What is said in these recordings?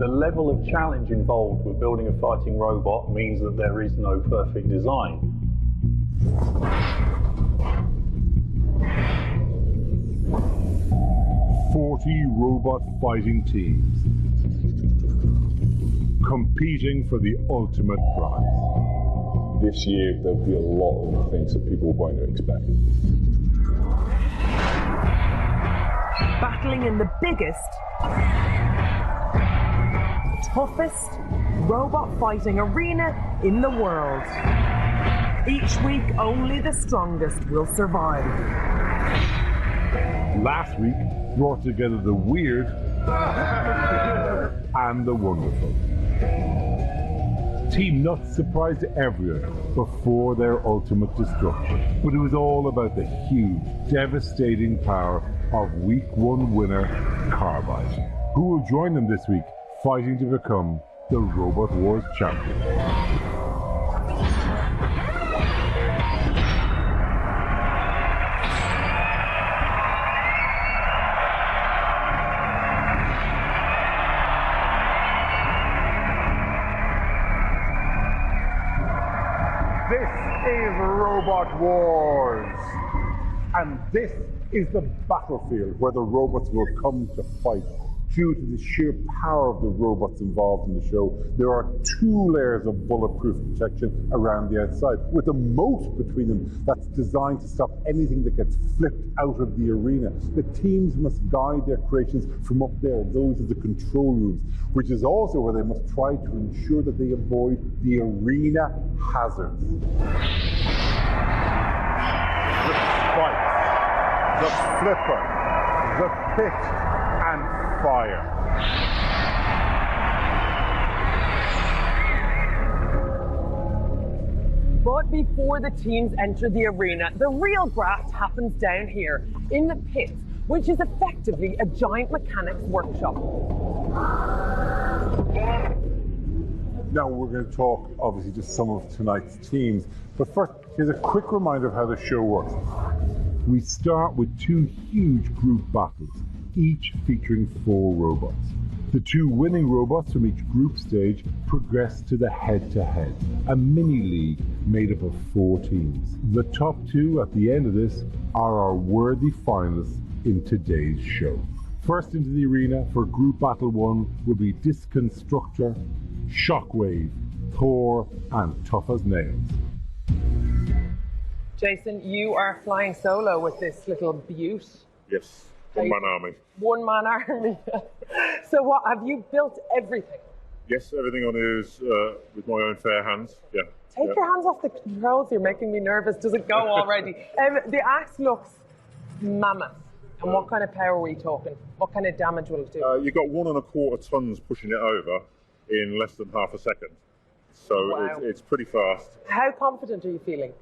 The level of challenge involved with building a fighting robot means that there is no perfect design. Robot fighting teams competing for the ultimate prize. This year there'll be a lot of things that people won't expect. Battling in the biggest, toughest robot fighting arena in the world. Each week, only the strongest will survive. Last week brought together the weird and the wonderful. Team Nuts surprised everyone before their ultimate destruction. But it was all about the huge, devastating power of Week 1 winner, Carbide, who will join them this week, fighting to become the Robot Wars champion. This is Robot Wars, and this is the battlefield where the robots will come to fight. Due to the sheer power of the robots involved in the show, there are 2 layers of bulletproof protection around the outside, with a moat between them that's designed to stop anything that gets flipped out of the arena. The teams must guide their creations from up there. Those are the control rooms, which is also where they must try to ensure that they avoid the arena hazards. The spikes, the flipper, the pit, and fire. But before the teams enter the arena, the real graft happens down here, in the pit, which is effectively a giant mechanics workshop. Now we're going to talk, obviously, just some of tonight's teams. But first, here's a quick reminder of how the show works. We start with 2 huge group battles, each featuring 4 robots. The 2 winning robots from each group stage progress to the head-to-head, a mini-league made up of 4 teams. The top 2 at the end of this are our worthy finalists in today's show. First into the arena for Group Battle 1 will be Disconstructor, Shockwave, Thor, and Tough as Nails. Jason, you are flying solo with this little beaut. Yes, one-man army. One-man army. So what, have you built everything? Yes, everything on it is with my own fair hands, yeah. Take your hands off the controls, you're making me nervous. Does it go already? The axe looks mammoth. And what kind of power are we talking? What kind of damage will it do? You've got 1 1/4 tons pushing it over in less than half a second. So wow. it's pretty fast. How confident are you feeling?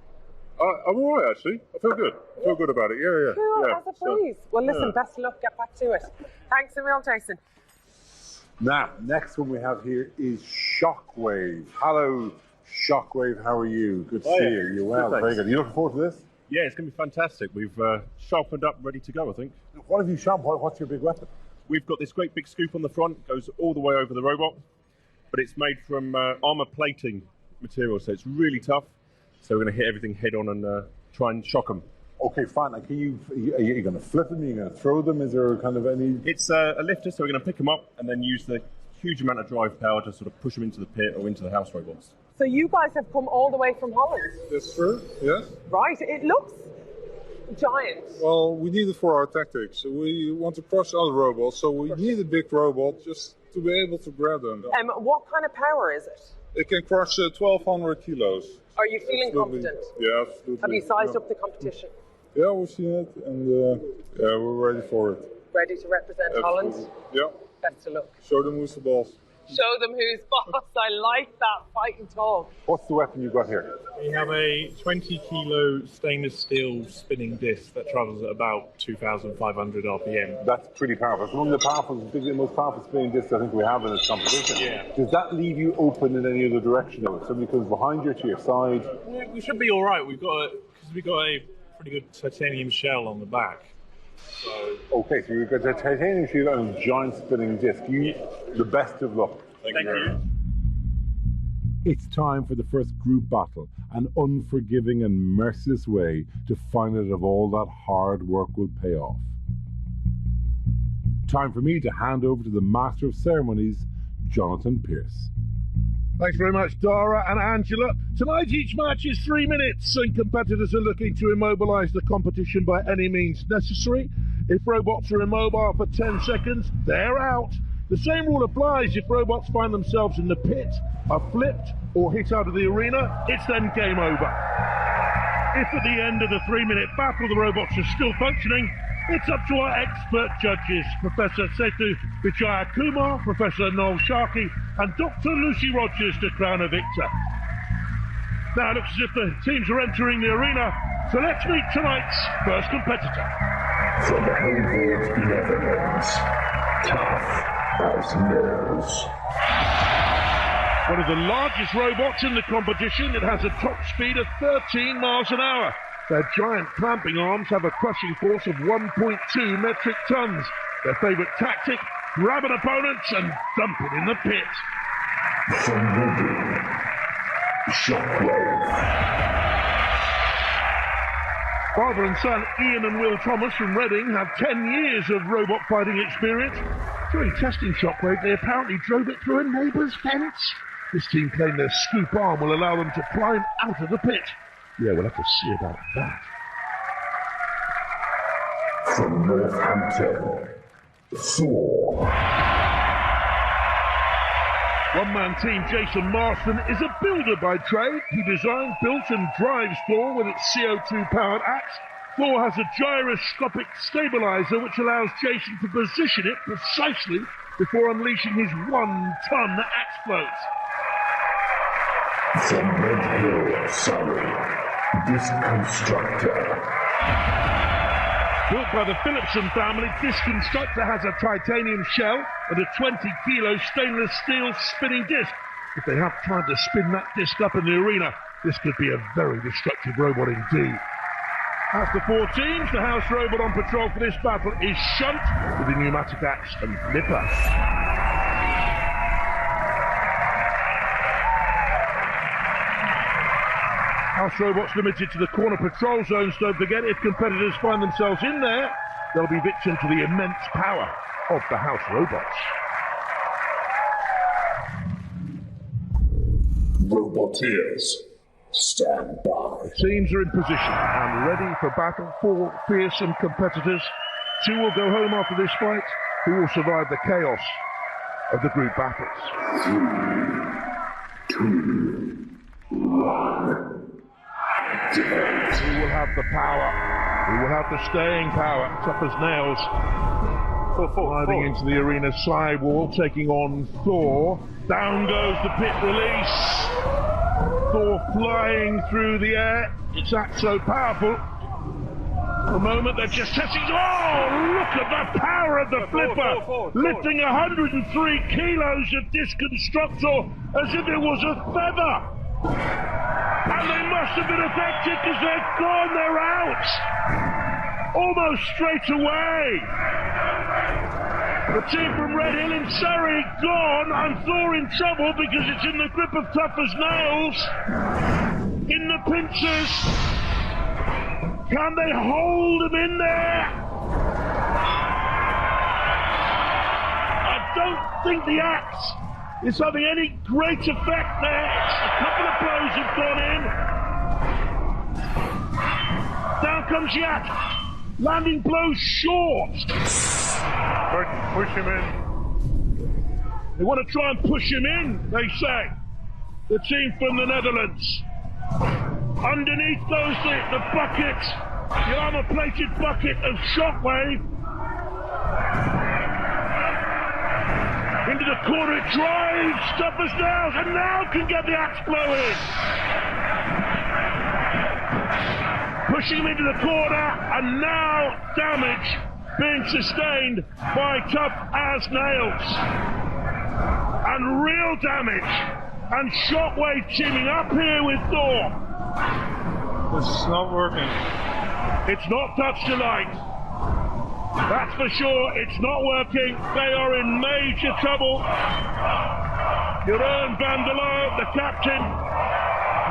I'm all right, actually. I feel good. I feel good about it, yeah. Cool, yeah. as a breeze. Well, listen, best of luck. Get back to it. Thanks a million, Jason. Now, next one we have here is Shockwave. Hello, Shockwave. How are you? Good to see you. You're well. Very good. You looking forward to this? Yeah, it's going to be fantastic. We've sharpened up, ready to go, I think. What have you sharpened? What's your big weapon? We've got this great big scoop on the front, goes all the way over the robot, but it's made from armor plating material, so it's really tough. So we're going to hit everything head on and try and shock them. Okay, fine. And are you going to flip them? Are you going to throw them? Is there kind of any... It's a lifter, so we're going to pick them up and then use the huge amount of drive power to sort of push them into the pit or into the house robots. So you guys have come all the way from Holland? Yes, sir. Yes. Right. It looks giant. Well, we need it for our tactics. We want to crush other robots, so we need a big robot just to be able to grab them. What kind of power is it? It can crush 1,200 kilos. Are you feeling confident? Yeah, absolutely. Have you sized up the competition? Yeah, we've seen it, and yeah, we're ready for it. Ready to represent Absolutely. Holland? Yeah. Best of luck. Show them who's the boss. Show them who's boss. I like that fighting talk. What's the weapon you've got here? We have a 20-kilo stainless steel spinning disc that travels at about 2,500 RPM. That's pretty powerful. It's one of the most powerful spinning discs I think we have in this competition. Yeah. Does that leave you open in any other direction? If somebody comes behind you, to your side? We should be all right. We've got a pretty good titanium shell on the back, So, Okay, so you've got the titanium shield and a giant spinning disc. The best of luck. thank you very much. It's time for the first group battle, an unforgiving and merciless way to find out if all that hard work will pay off. Time for me to hand over to the Master of Ceremonies, Jonathan Pierce. Thanks very much, Dara and Angela. Tonight each match is 3 minutes and competitors are looking to immobilise the competition by any means necessary. If robots are immobile for 10 seconds, they're out. The same rule applies if robots find themselves in the pit, are flipped or hit out of the arena, it's then game over. If at the end of the 3-minute battle the robots are still functioning, it's up to our expert judges, Professor Setu Vijaya Kumar, Professor Noel Sharkey and Dr. Lucy Rogers to crown a victor. Now it looks as if the teams are entering the arena, so let's meet tonight's first competitor. From the Haywood Netherlands, tough as nails. One of the largest robots in the competition, it has a top speed of 13 miles an hour. Their giant clamping arms have a crushing force of 1.2 metric tons. Their favourite tactic, grab an opponent and dump it in the pit. From Reading, Shockwave. Father and son Ian and Will Thomas from Reading have 10 years of robot fighting experience. During testing Shockwave, they apparently drove it through a neighbour's fence. This team claim their scoop arm will allow them to climb out of the pit. Yeah, we'll have to see about that. From Northampton, Thor. One-man team Jason Marston is a builder by trade. He designed, built and drives Thor with its CO2-powered axe. Thor has a gyroscopic stabilizer which allows Jason to position it precisely before unleashing his 1-ton axe floats. From Red Hill, Surrey, Disc Constructor. Built by the Philipson family, this constructor has a titanium shell and a 20-kilo stainless steel spinning disc. If they have time to spin that disc up in the arena, this could be a very destructive robot indeed. As the 4 teams, the house robot on patrol for this battle is Shunt with a pneumatic axe and flipper. House robots limited to the corner patrol zones, don't forget. If competitors find themselves in there, they'll be victim to the immense power of the house robots. Roboteers, stand by. Teams are in position and ready for battle. 4 fearsome competitors. 2 will go home after this fight. Who will survive the chaos of the group battles? 3, 2, 1. Who will have the power? Who will have the staying power? Tough as nails. Sliding into the arena sidewall, taking on Thor. Down goes the pit release. Thor flying through the air. Its axe so powerful. For a moment they're just testing. Oh, look at the power of the flipper! Lifting 103 kilos of Disc Constructor as if it was a feather! And they must have been affected because they're gone, they're out! Almost straight away! The team from Red Hill in Surrey gone, and Thor in trouble because it's in the grip of Tough as Nails. In the pincers. Can they hold him in there? I don't think the axe is having any great effect there. A couple of blows have gone in. Down comes the axe. Landing blows short. Push him in. They want to try and push him in, they say. The team from the Netherlands. Underneath those, the bucket, the armour-plated bucket of Shockwave. Into the corner it drives, Tough as Nails, and now can get the axe blow in. Pushing him into the corner, and now damage being sustained by Tough as Nails. And real damage. And Shockwave teaming up here with Thor. This is not working. It's not Touch Delight. That's for sure. It's not working. They are in major trouble. Jeroen van der Loo, the captain,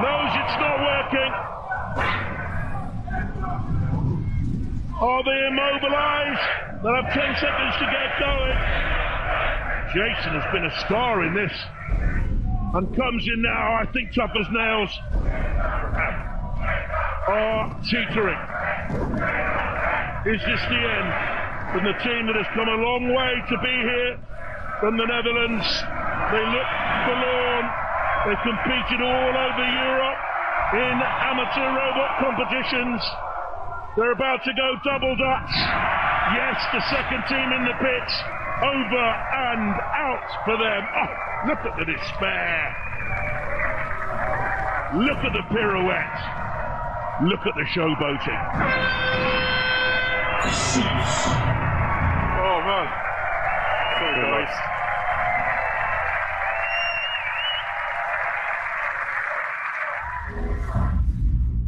knows it's not working. Are they immobilised? They'll have 10 seconds to get going. Jason has been a star in this and comes in now. I think Tough as Nails are teetering. Is this the end from the team that has come a long way to be here from the Netherlands? They look forlorn. They've competed all over Europe in amateur robot competitions. They're about to go double dutch. Yes, the second team in the pits. Over and out for them. Oh, look at the despair. Look at the pirouette. Look at the showboating. Oh man. So nice.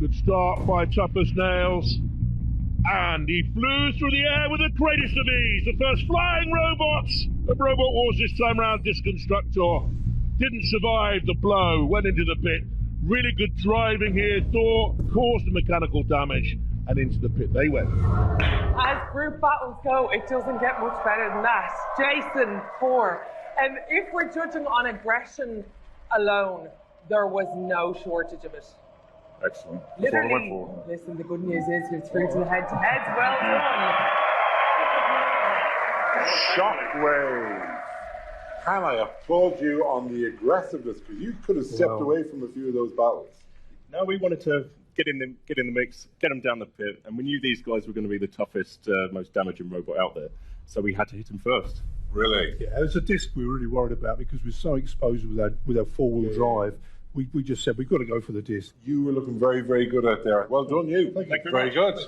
Good start by Tough as Nails. And he flew through the air with the greatest of ease. The first flying robots of Robot Wars this time round. Disconstructor didn't survive the blow, went into the pit. Really good driving here. Thor caused the mechanical damage and into the pit they went. As group battles go, it doesn't get much better than that. Jason, Thor. If we're judging on aggression alone, there was no shortage of it. Excellent. That's what I went Literally, for. listen, the good news is you're through to the head-to-heads. Well done. Shockwave. Can I applaud you on the aggressiveness, because you could have stepped away from a few of those battles. No, we wanted to get in the mix, get them down the pit, and we knew these guys were going to be the toughest, most damaging robot out there, so we had to hit them first. Really? Yeah, it was a disc we were really worried about because we're so exposed with our four-wheel drive. We just said we've got to go for the disc. You were looking very, very good out there. Well done, you. Thank you very good.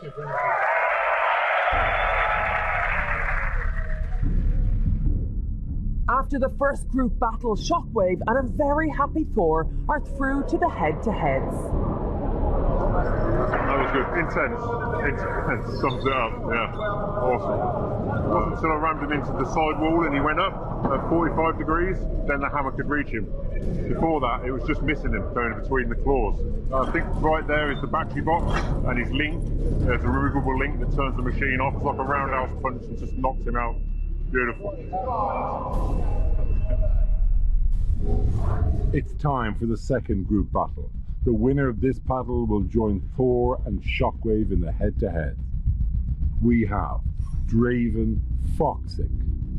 After the first group battle, Shockwave and a very happy Thor are through to the head-to-heads. That was good. Intense. Sums it up. Yeah. Awesome. It wasn't until I rammed him into the side wall and he went up at 45 degrees, then the hammer could reach him. Before that, it was just missing him, going between the claws. I think right there is the battery box and his link. There's a removable link that turns the machine off. It's like a roundhouse punch and just knocks him out. Beautiful. It's time for the second group battle. The winner of this battle will join Thor and Shockwave in the head-to-head. We have Draven, Foxic,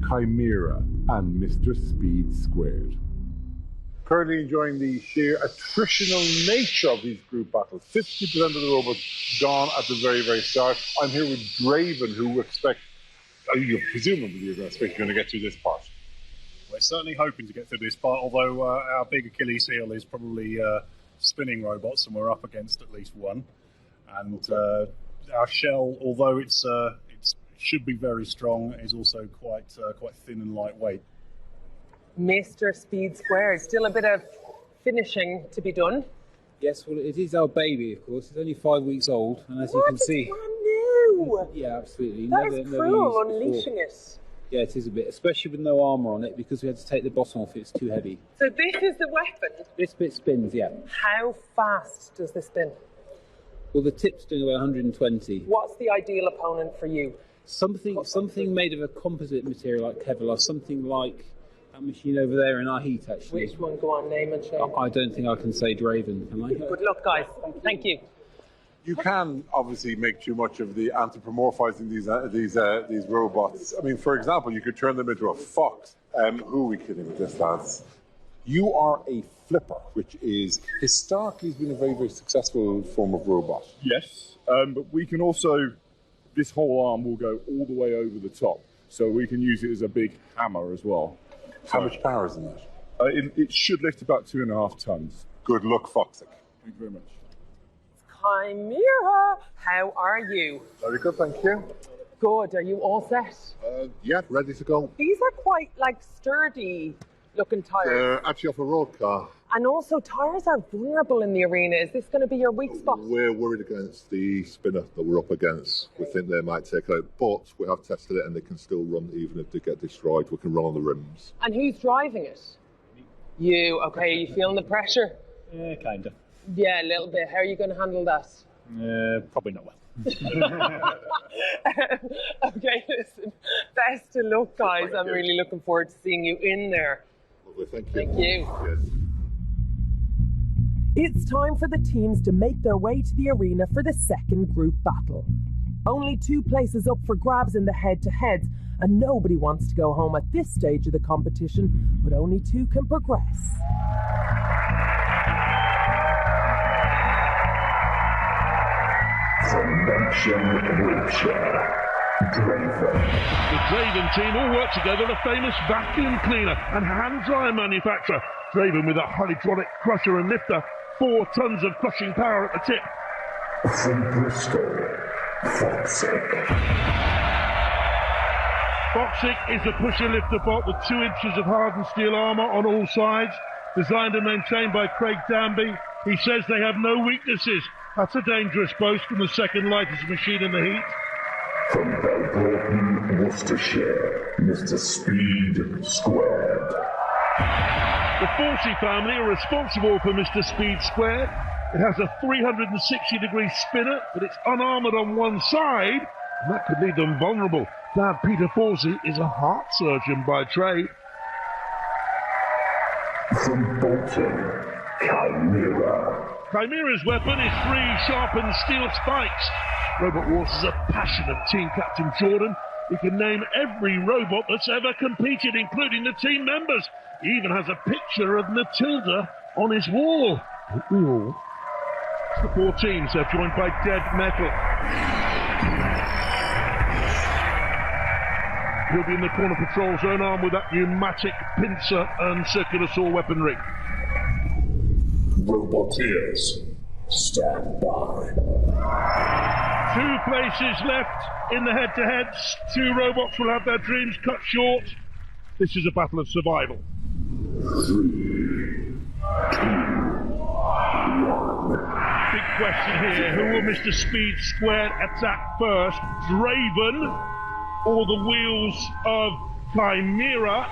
Chimera, and Mr. Speed Squared. Currently enjoying the sheer attritional nature of these group battles. 50% of the robots gone at the very, very start. I'm here with Draven, who presumably you're going to get through this part. We're certainly hoping to get through this part, although our big Achilles heel is probably spinning robots, and we're up against at least one. And our shell, although it should be very strong, is also quite thin and lightweight. Mr. Speed Squared, still a bit of finishing to be done. Yes, well, it is our baby, of course. It's only 5 weeks old, and as you can see, brand new. Yeah, absolutely. That is cruel, unleashing it. Yeah, it is a bit, especially with no armour on it, because we had to take the bottom off. It's too heavy. So this is the weapon. This bit spins, yeah. How fast does this spin? Well, the tip's doing about 120. What's the ideal opponent for you? Something made of a composite material like Kevlar, something like that machine over there in our heat, actually. Which one? Go on, name and show. I don't think I can say Draven, can I? Good luck, guys. Thank you. You can obviously make too much of the anthropomorphizing these robots. I mean, for example, you could turn them into a fox. Who are we kidding with this, lads? You are a flipper, which is historically has been a very, very successful form of robot. Yes, but we can also, this whole arm will go all the way over the top, so we can use it as a big hammer as well. How much power is in that? It should lift about 2.5 tons. Good luck, Foxic. Thank you very much. Chimera, how are you? Very good, thank you. Good. Are you all set? Yeah, ready to go. These are quite like sturdy looking tires. Actually off a road car. And also, tyres are vulnerable in the arena. Is this going to be your weak spot? We're worried against the spinner that we're up against. We think they might take it out, but we have tested it and they can still run even if they get destroyed. We can run on the rims. And who's driving it? You. Okay, are you feeling the pressure? Yeah, kind of. Yeah, a little bit. How are you going to handle that? Probably not well. Okay, listen. Best of luck, guys. I'm really looking forward to seeing you in there. Lovely, thank you. Thank you. Yes. It's time for the teams to make their way to the arena for the second group battle. Only 2 places up for grabs in the head-to-heads, and nobody wants to go home at this stage of the competition, but only 2 can progress. From Bensham, Wiltshire, Draven. The Draven team all work together on a famous vacuum cleaner and hand dryer manufacturer. Draven with a hydraulic crusher and lifter, 4 tons of crushing power at the tip. From Bristol, Foxic. Foxic is a pusher lifter bot with 2 inches of hardened steel armour on all sides, designed and maintained by Craig Danby. He says they have no weaknesses. That's a dangerous boast from the second lightest machine in the heat. From Belbroughton, Worcestershire, Mr. Speed Squared. The Forsey family are responsible for Mr. Speed Squared. It has a 360-degree spinner, but it's unarmoured on one side, and that could leave them vulnerable. Dad Peter Forsey is a heart surgeon by trade. From Bolton, Chimera. Chimera's weapon is 3 sharpened steel spikes. Robot Wars is a passion of Team Captain Jordan. He can name every robot that's ever competed, including the team members. He even has a picture of Matilda on his wall. Don't we all? The 4 teams are joined by Dead Metal. He'll be in the corner patrol zone armed with that pneumatic pincer and circular saw weaponry. Roboteers, stand by. 2 places left in the head-to-heads. 2 robots will have their dreams cut short. This is a battle of survival. 3, 2, 1. Big question here. Who will Mr. Speed Squared attack first? Draven or the wheels of Chimera?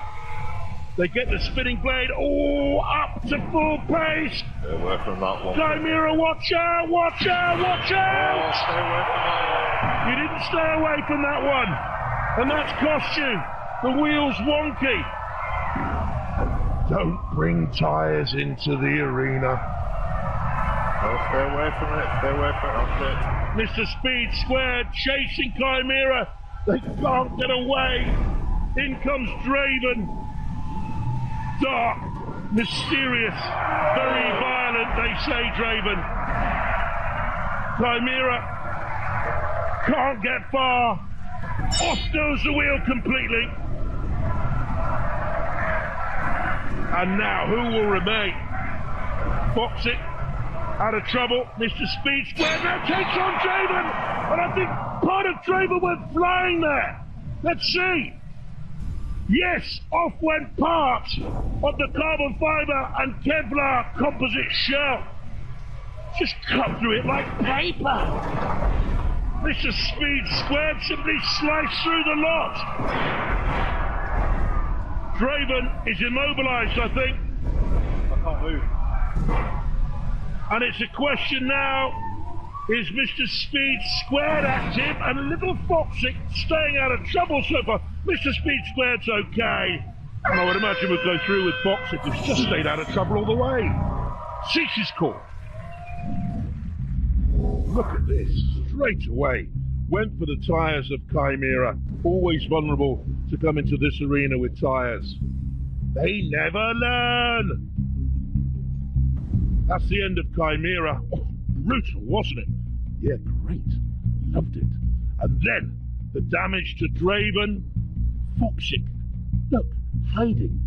They get the spinning blade. Oh, up to full pace. Stay away from that one. Chimera, watch out, watch out, watch out. Stay away from that one. You didn't stay away from that one. And that's cost you. The wheel's wonky. Don't bring tyres into the arena. No, stay away from it. Stay away from it. That's it. Mr. Speed Squared chasing Chimera. They can't get away. In comes Draven. Dark, mysterious, very violent, they say, Draven. Chimera can't get far. Off goes the wheel completely. And now, who will remain? Foxic out of trouble. Mr. Speed Squared now takes on Draven. And I think part of Draven went flying there. Let's see. Yes, off went part of the carbon fibre and Kevlar composite shell. Just cut through it like paper. Mr. Speed Squared simply sliced through the lot. Draven is immobilised, I think. I can't move. And it's a question now, is Mr. Speed Squared active and a little Foxic staying out of trouble so far? Mr. Speed Squared's okay. And I would imagine we'd go through with Foxic, who's just stayed out of trouble all the way. Ceases call. Look at this, straight away. Went for the tyres of Chimera. Always vulnerable to come into this arena with tyres. They never learn. That's the end of Chimera. Oh, brutal, wasn't it? Yeah, great. Loved it. And then the damage to Draven. Foxic. Look, hiding.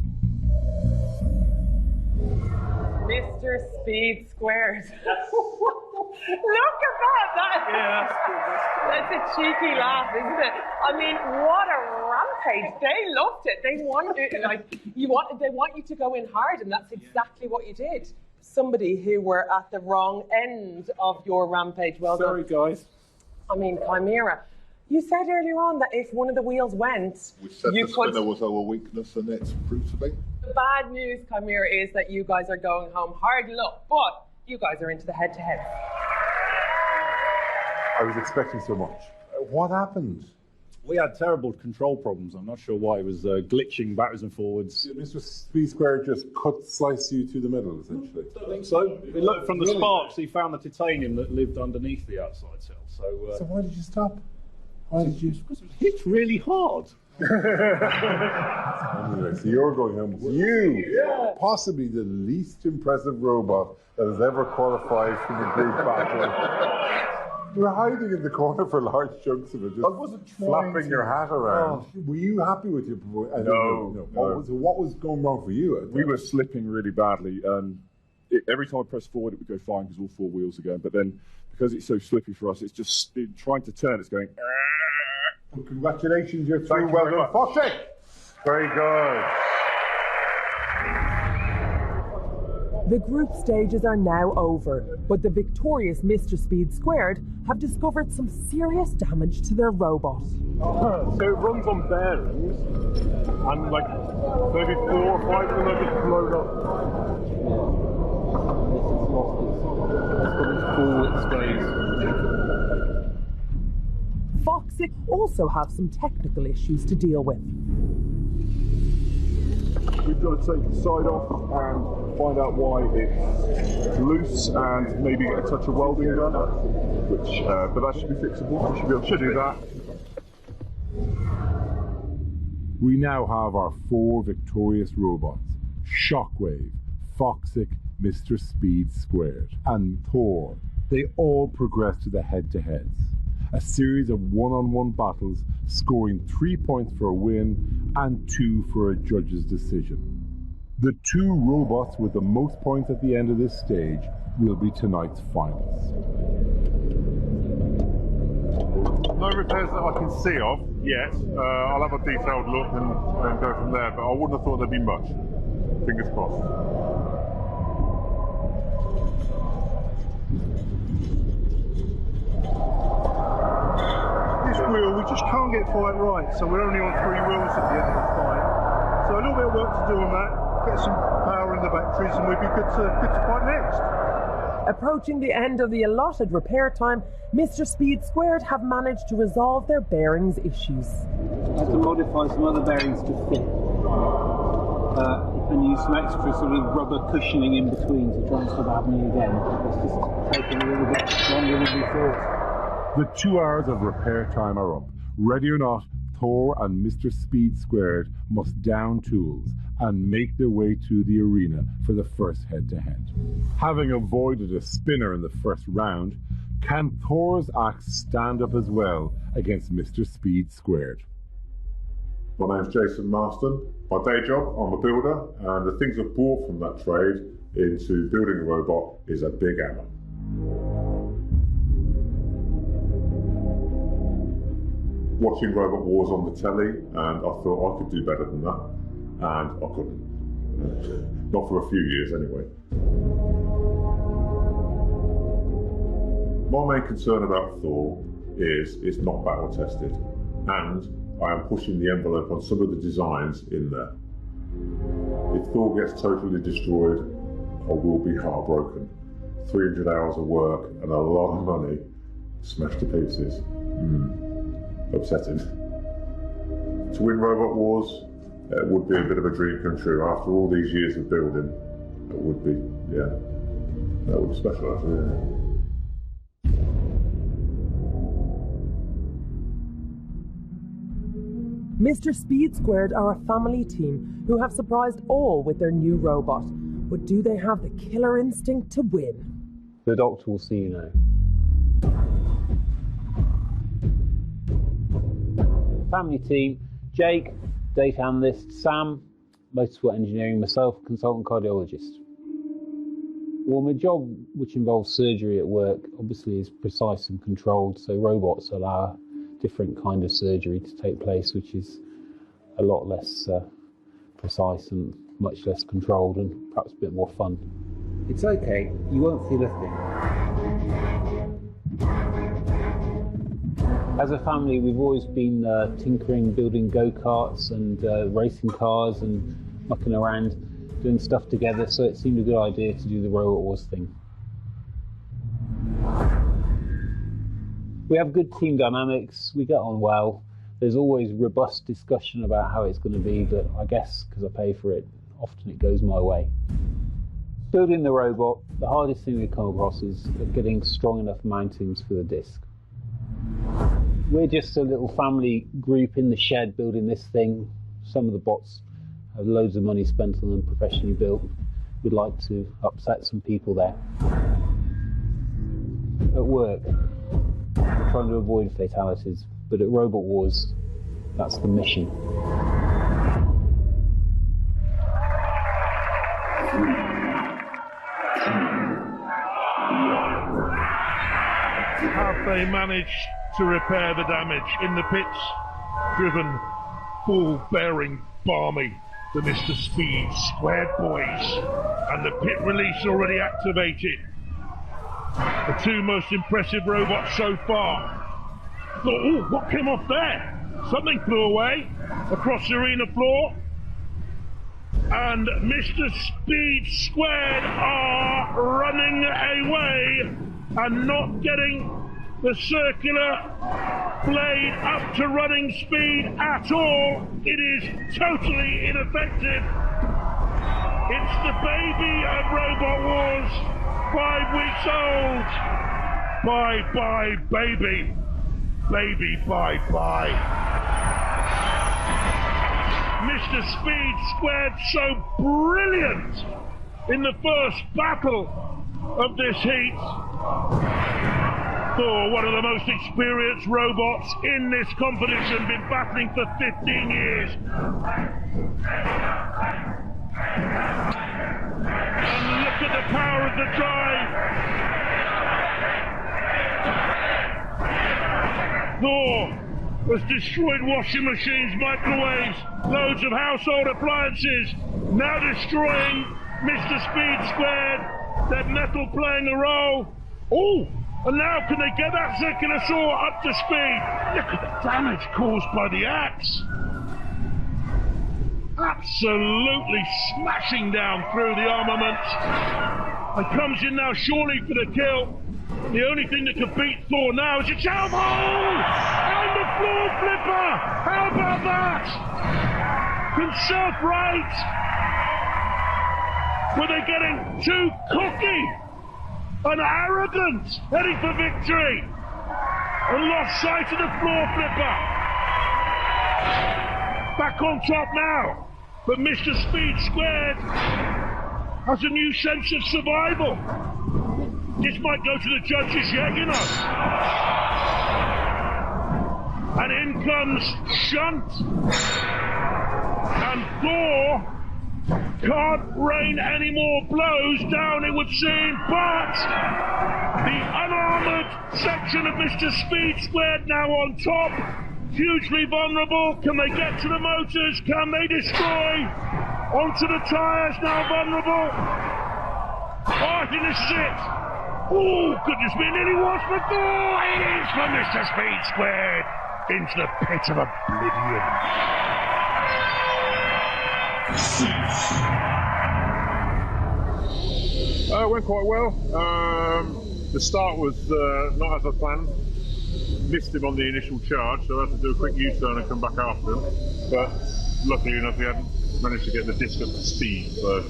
Mr. Speed Squared. Look at that. That's a cheeky laugh, isn't it? I mean, what a Rampage, they loved it. They wanted they want you to go in hard, and that's exactly what you did. Somebody who were at the wrong end of your rampage. Well done. Sorry, guys. I mean, Chimera, you said earlier on that if one of the wheels went, We said you the could. spinner was our weakness, and it's proved to be. The bad news, Chimera, is that you guys are going home. Hard luck, but you guys are into the head-to-head. I was expecting so much. What happened? We had terrible control problems. I'm not sure why. It was glitching backwards and forwards. Did Mr. Speed Square just slice you through the middle, essentially? I don't think so. It looked from the sparks, he found the titanium that lived underneath the outside cell. So why did you stop? Why did you? Because it hit really hard. Anyway, so you're going home with you, possibly the least impressive robot that has ever qualified for the group battle. You're hiding in the corner for large chunks of it, just I wasn't flapping your hat around. Were you happy with your performance? No. What was going wrong for you? We were slipping really badly. Every time I press forward, it would go fine because all four wheels are going. But then, because it's so slippy for us, it's just trying to turn. It's going. Well, congratulations, you're through. Thank you Well very done, much. Foxy. Very good. The group stages are now over, but the victorious Mr. Speed Squared have discovered some serious damage to their robot. So it runs on bearings, and like maybe 4 or 5 of them are just blown up. Foxy also have some technical issues to deal with. We've got to take the side off and find out why it's loose and maybe get a touch of welding done. But that should be fixable. We should be able to do that. We now have our 4 victorious robots: Shockwave, Foxic, Mr. Speed Squared, and Thor. They all progress to the head-to-heads. A series of one-on-one battles, scoring 3 points for a win and 2 for a judge's decision. The 2 robots with the most points at the end of this stage will be tonight's finals. No repairs that I can see of yet. I'll have a detailed look and go from there, but I wouldn't have thought there'd be much. Fingers crossed. This wheel, we just can't get quite right, so we're only on 3 wheels at the end of the fight. So a little bit of work to do on that, get some power in the batteries, and we'd be good to fight next. Approaching the end of the allotted repair time, Mr. Speed Squared have managed to resolve their bearings issues. I had to modify some other bearings to fit, and use some extra sort of rubber cushioning in between to try and stop happening again. It's just taking a little bit longer than we thought. The 2 hours of repair time are up. Ready or not, Thor and Mr. Speed Squared must down tools and make their way to the arena for the first head-to-head. Having avoided a spinner in the first round, can Thor's axe stand up as well against Mr. Speed Squared? My name's Jason Marston. My day job, I'm a builder, and the things I've brought from that trade into building a robot is a big hammer. Watching Robot Wars on the telly, and I thought I could do better than that, and I couldn't. Not for a few years anyway. My main concern about Thor is it's not battle tested, and I am pushing the envelope on some of the designs in there. If Thor gets totally destroyed, I will be heartbroken. 300 hours of work and a lot of money smashed to pieces. Upsetting. To win Robot Wars, it would be a bit of a dream come true. After all these years of building, it would be, that would be special actually. Mr. Speed Squared are a family team who have surprised all with their new robot. But do they have the killer instinct to win? The doctor will see you now. Family team: Jake, data analyst; Sam, motorsport engineering; myself, consultant cardiologist. Well, my job, which involves surgery at work, obviously is precise and controlled, so robots allow different kind of surgery to take place, which is a lot less precise and much less controlled, and perhaps a bit more fun. It's okay, you won't feel a thing. As a family, we've always been tinkering, building go-karts and racing cars and mucking around, doing stuff together, so it seemed a good idea to do the Robot Wars thing. We have good team dynamics, we get on well. There's always robust discussion about how it's going to be, but I guess because I pay for it, often it goes my way. Building the robot, the hardest thing we come across is getting strong enough mountings for the disc. We're just a little family group in the shed building this thing. Some of the bots have loads of money spent on them, professionally built. We'd like to upset some people there. At work, we're trying to avoid fatalities, but at Robot Wars, that's the mission. Have they managed to repair the damage in the pits? Driven, ball-bearing, balmy, the Mr. Speed Squared boys, and the pit release already activated. The two most impressive robots so far. Oh, what came off there? Something flew away across the arena floor. And Mr. Speed Squared are running away and not getting the circular blade up to running speed at all. It is totally ineffective. It's the baby of Robot Wars, 5 weeks old. Bye bye baby. Baby bye bye. Mr. Speed Squared so brilliant in the first battle of this heat. Thor, one of the most experienced robots in this competition, been battling for 15 years. And look at the power of the drive. Thor has destroyed washing machines, microwaves, loads of household appliances, now destroying Mr. Speed Squared, that metal playing a role. Oh, and now can they get that circular saw up to speed? Look at the damage caused by the axe. Absolutely smashing down through the armament. And comes in now surely for the kill. The only thing that can beat Thor now is its elbow! And the floor flipper! How about that? Conserve right! Were they getting too cocky and arrogant, heading for victory? And lost sight of the floor flipper. Back on top now, but Mr. Speed Squared has a new sense of survival. This might go to the judges yet, you know. And in comes Shunt. And Thor can't rain any more blows down, it would seem, but the unarmoured section of Mr. Speed Squared now on top, hugely vulnerable. Can they get to the motors? Can they destroy? Onto the tyres, now vulnerable. Oh, I think this is it. Oh, goodness me, nearly was for Thor. It is for Mr. Speed Squared into the pit of oblivion. It went quite well. The start was not as I planned. Missed him on the initial charge, so I had to do a quick U-turn and come back after him. But luckily enough, we hadn't managed to get the disc up to speed, so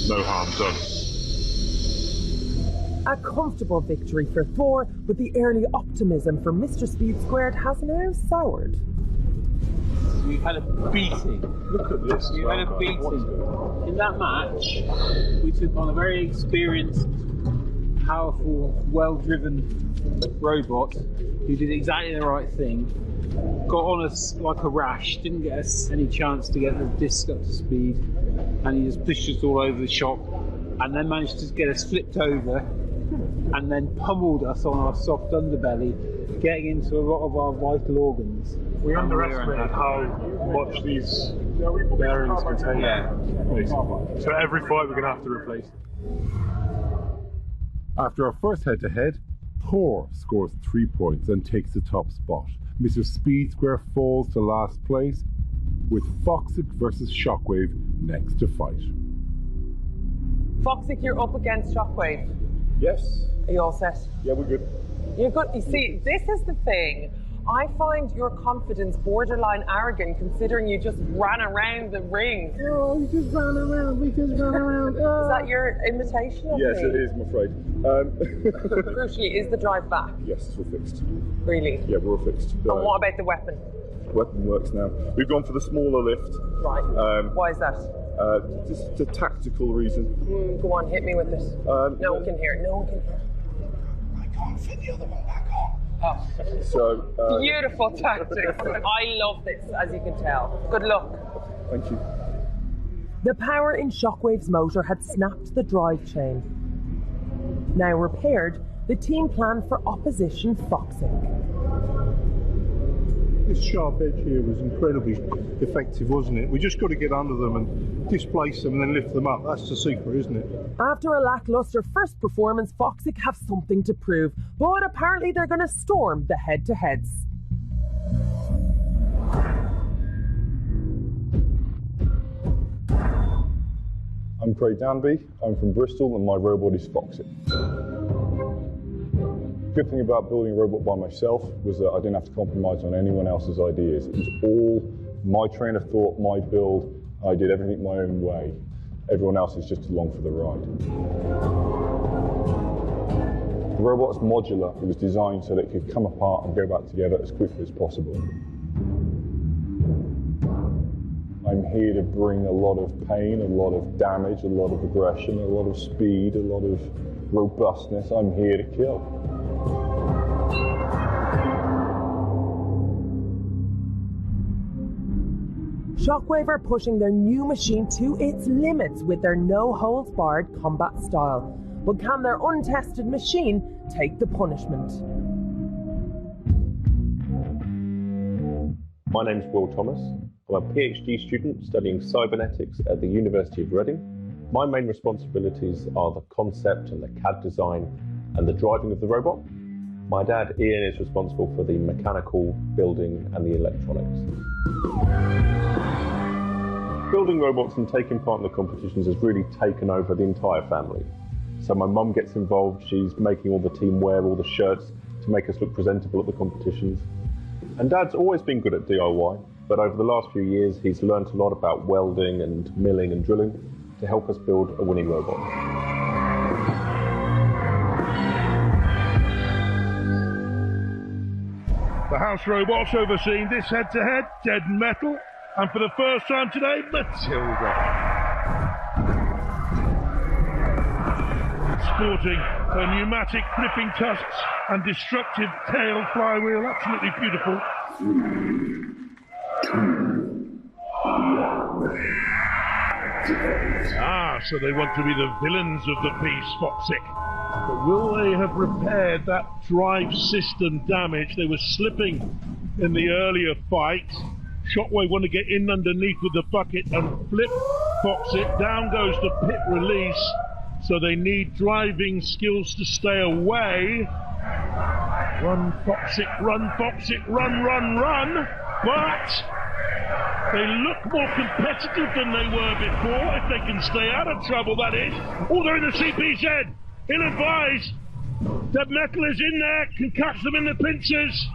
no harm done. A comfortable victory for Thor, but the early optimism for Mr. Speed Squared has now soured. We've had a beating. Look at this. We've had a beating. In that match, we took on a very experienced, powerful, well-driven robot who did exactly the right thing. Got on us like a rash, didn't get us any chance to get the disc up to speed, and he just pushed us all over the shop, and then managed to get us flipped over, and then pummeled us on our soft underbelly, getting into a lot of our vital organs. We underestimated how much these bearings can take, basically. So every fight we're going to have to replace it. After our first head-to-head, Thor scores 3 points and takes the top spot. Mr. Speed Square falls to last place, with Foxic versus Shockwave next to fight. Foxic, you're up against Shockwave. Yes. Are you all set? Yeah, we're good. You're good. You see, this is the thing. I find your confidence borderline arrogant, considering you just ran around the ring. Oh, we just ran around. Is that your imitation of Yes, me? it is, I'm afraid. Crucially, is the drive back? Yes, it's all fixed. Really? Yeah, we're all fixed. And what about the weapon? Weapon works now. We've gone for the smaller lift. Right. Why is that? Just a tactical reason. Go on, hit me with it. No one can hear it. No one can hear it. I can't fit the other one back on. Oh. So, Beautiful tactics. I love this, as you can tell. Good luck. Thank you. The power in Shockwave's motor had snapped the drive chain. Now repaired, the team planned for opposition Foxic. This sharp edge here was incredibly effective, wasn't it? We just got to get under them and displace them and then lift them up. That's the secret, isn't it? After a lackluster first performance, Foxic have something to prove, but apparently they're going to storm the head-to-heads. I'm Craig Danby, I'm from Bristol and my robot is Foxic. The good thing about building a robot by myself was that I didn't have to compromise on anyone else's ideas. It was all my train of thought, my build. I did everything my own way. Everyone else is just along for the ride. The robot's modular. It was designed so that it could come apart and go back together as quickly as possible. I'm here to bring a lot of pain, a lot of damage, a lot of aggression, a lot of speed, a lot of robustness. I'm here to kill. Shockwave are pushing their new machine to its limits with their no-holds-barred combat style. But can their untested machine take the punishment? My name's Will Thomas. I'm a PhD student studying cybernetics at the University of Reading. My main responsibilities are the concept and the CAD design and the driving of the robot. My dad, Ian, is responsible for the mechanical, building and the electronics. Building robots and taking part in the competitions has really taken over the entire family. So my mum gets involved, she's making all the team wear all the shirts to make us look presentable at the competitions. And Dad's always been good at DIY, but over the last few years he's learnt a lot about welding and milling and drilling to help us build a winning robot. The house robots overseeing this head-to-head, Dead Metal, and for the first time today, Matilda. Sporting her pneumatic flipping tusks and destructive tail flywheel, absolutely beautiful. 3, 2, 1. So they want to be the villains of the piece, Foxic. But will they have repaired that drive system damage? They were slipping in the earlier fight. Shockwave want to get in underneath with the bucket and flip Foxic. Down goes the pit release. So they need driving skills to stay away. Run, Foxic, run, Foxic, run, run, run. But they look more competitive than they were before, if they can stay out of trouble, that is. Oh, they're in the CPZ. Ill-advised. Dead Metal is in there, can catch them in the pincers.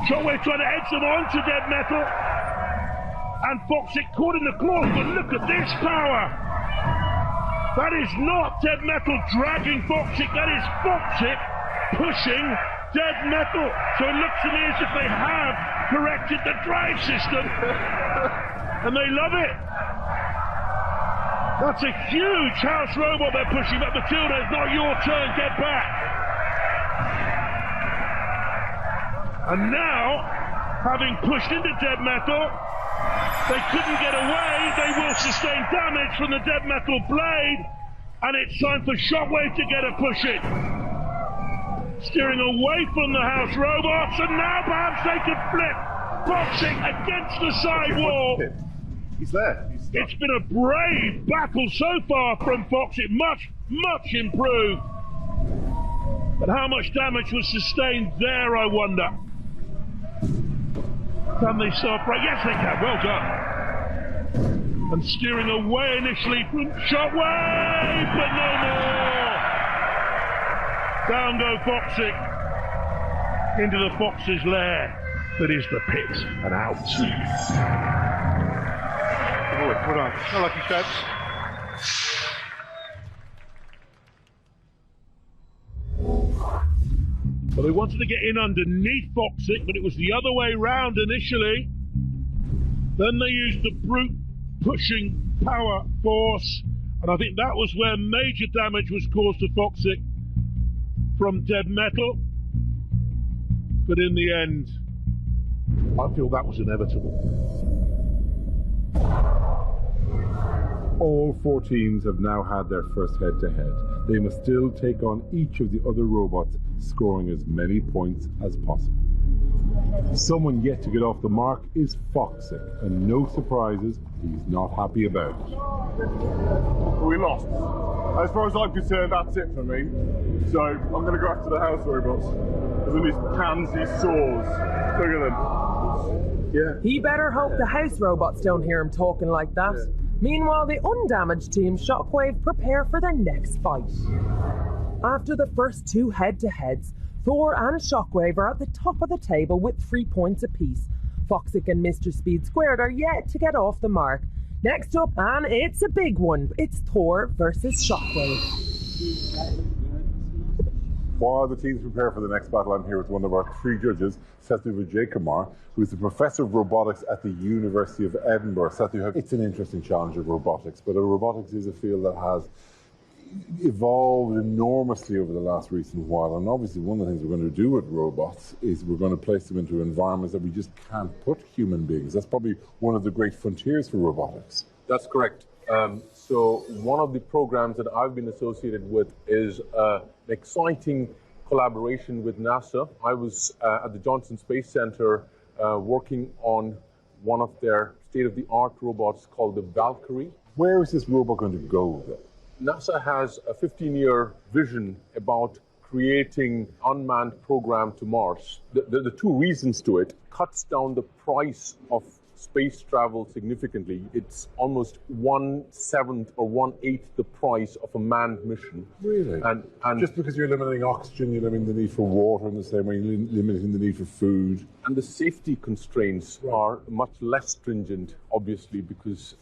Shockwave trying to edge them onto Dead Metal. And Foxic caught in the claws, but look at this power. That is not Dead Metal dragging Foxic, that is Foxic pushing Dead Metal. So it looks to me as if they have corrected the drive system. And they love it. That's a huge house robot they're pushing, but Matilda, it's not your turn, get back. And now, having pushed into Dead Metal, they couldn't get away. They will sustain damage from the Dead Metal blade. And it's time for Shockwave to get a push in. Steering away from the house robots, and now perhaps they could flip. Boxing against the side wall. He's there. It's been a brave battle so far from Foxit. Much improved. But how much damage was sustained there, I wonder? Can they separate? Yes, they can. Well done. And steering away initially from Shockwave, but no more. Down go Foxit into the Fox's lair that is the pit and out. Hold on. No lucky shots. Well, they wanted to get in underneath Foxit, but it was the other way round initially. Then they used the brute pushing power force, and I think that was where major damage was caused to Foxit from dead metal. But in the end, I feel that was inevitable. All 4 teams have now had their first head-to-head. They must still take on each of the other robots, scoring as many points as possible. Someone yet to get off the mark is Foxit, and no surprises, he's not happy about it. We lost. As far as I'm concerned, that's it for me. So I'm going to go back to the house robots. Look at these pansy saws. Look at them. Yeah. He better hope the house robots don't hear him talking like that. Yeah. Meanwhile, the undamaged team Shockwave prepare for their next fight. After the first 2 head-to-heads, Thor and Shockwave are at the top of the table with 3 points apiece. Foxit and Mr. Speed Squared are yet to get off the mark. Next up, and it's a big one, it's Thor versus Shockwave. While the teams prepare for the next battle, I'm here with one of our 3 judges, Sethu Vijayakumar, who is the Professor of Robotics at the University of Edinburgh. Sethu, it's an interesting challenge of robotics, but robotics is a field that has evolved enormously over the last recent while, and obviously one of the things we're going to do with robots is we're going to place them into environments that we just can't put human beings. That's probably one of the great frontiers for robotics. That's correct. So one of the programs that I've been associated with is an exciting collaboration with NASA. I was at the Johnson Space Center working on one of their state-of-the-art robots called the Valkyrie. Where is this robot going to go, though? NASA has a 15-year vision about creating unmanned program to Mars. The 2 reasons to it: cuts down the price of space travel significantly. It's almost 1/7 or 1/8 the price of a manned mission. Really? And just because you're limiting oxygen, you're limiting the need for water in the same way you're limiting the need for food. And the safety constraints are much less stringent, obviously, because